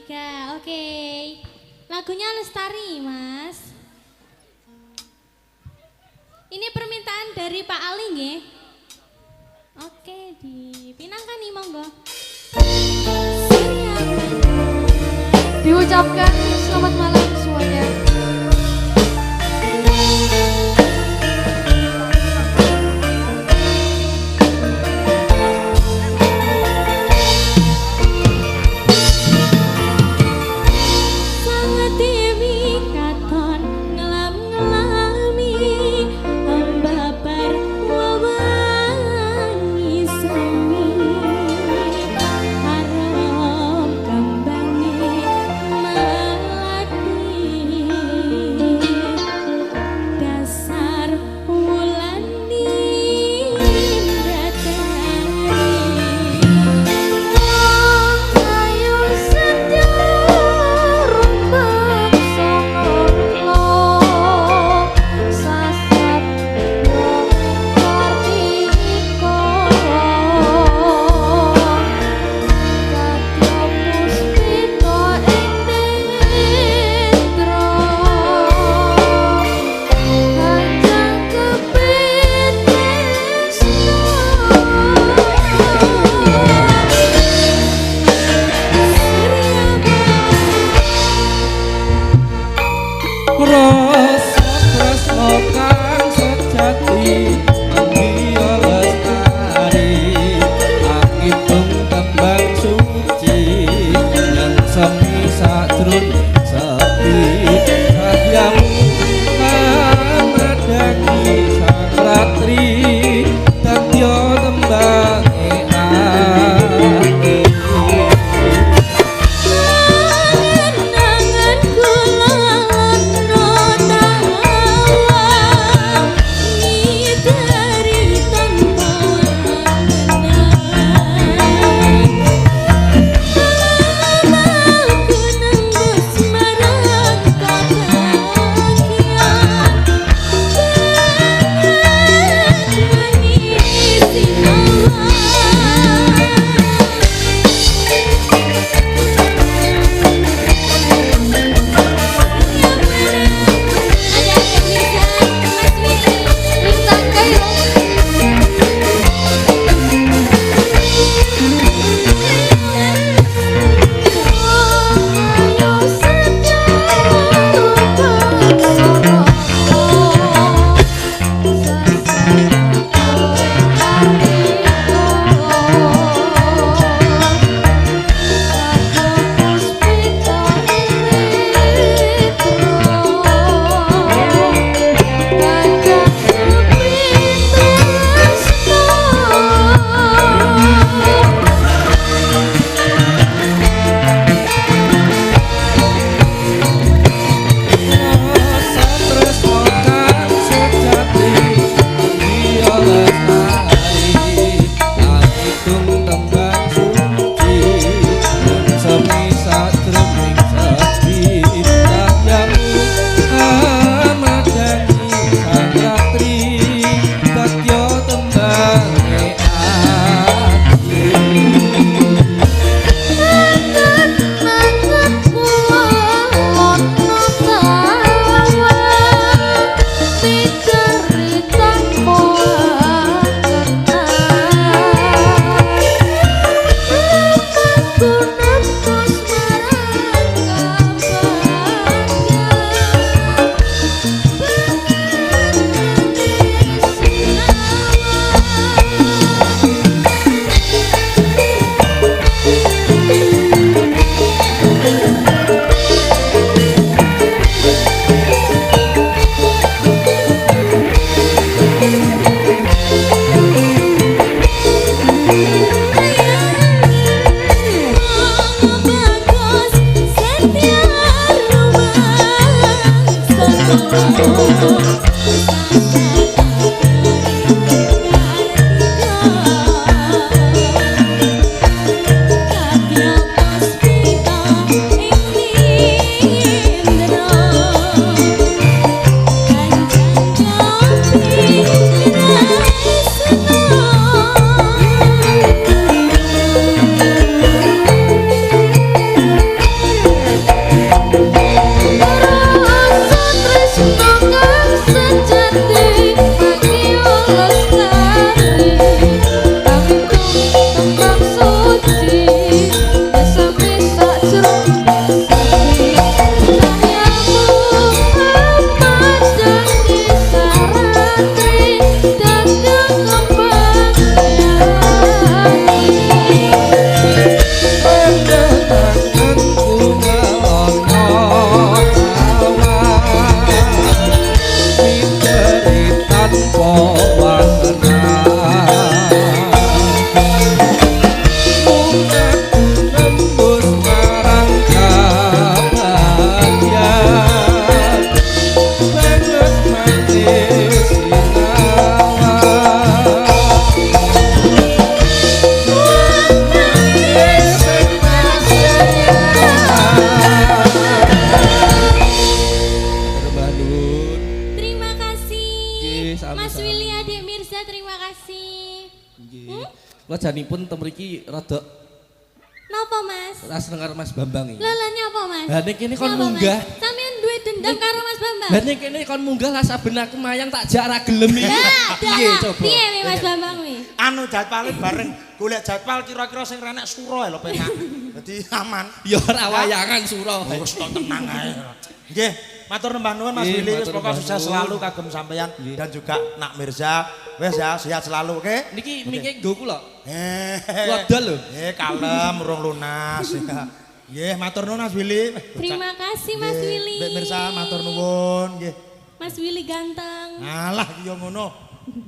Andika. Oke. Lagunya Lestari, Mas. Ini permintaan dari Pak Ali nggih. Oke, dipinangkan nih monggo. Diucapkan selamat malam semuanya. Wajanipun teng mriki rada Napa Mas? ras dengar Mas Bambang iki. Lha nyapa Mas? Lah nek kene kon Nyapa, Mas? munggah. Sampeyan duwe dendam karo Mas Bambang? Lah nek kene kon munggah lah saben aku mayang tak jak ra gelem iki. Piye coba? Piye wi Mas Bambang wi? Anu jadwale bareng golek jadwal kira-kira sing renek sura lho penak. Dadi aman. Ya ora wayangan sura. Wis tok tenang ae. Nggih, matur nembah nuwun Mas Nggih, Willy wis matur pokok nembah sukses nuwun. selalu kagem sampeyan dan juga Nak Mirza. Wis ya, sehat selalu, oke? Niki mriki nggo kula. Wadal lho. Kalem urung lunas ya. Nggih, matur nuwun Mas Willy. Terima kasih Mas Willy. Mbak Mirsa matur nuwun nggih. Mas Willy ganteng. Alah iki yo ngono.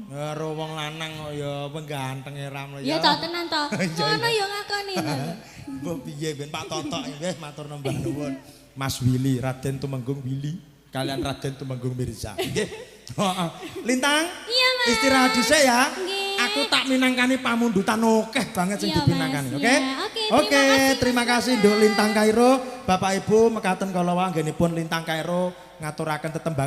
Karo wong lanang kok ya pengganteng ram Ya toh tenan toh. Ngono ya ngakoni. Mbok piye ben Pak Totok nggih matur nembah nuwun. Mas Willy, Raden Tumenggung Willy kalian Raden Tumenggung Mirza. Nggih. Heeh. Lintang? Iya Mas. Istirahat dhisik ya. Nggih. Aku tak minangkani pamundutan akeh banget sing Iya, dipinangkani, Mas, oke? iya. Oke, Oke, terima terima kasih, kasih Nduk Lintang Kairo, Bapak Ibu mekaten kala wanggenipun Lintang Kairo ngaturaken tetembangan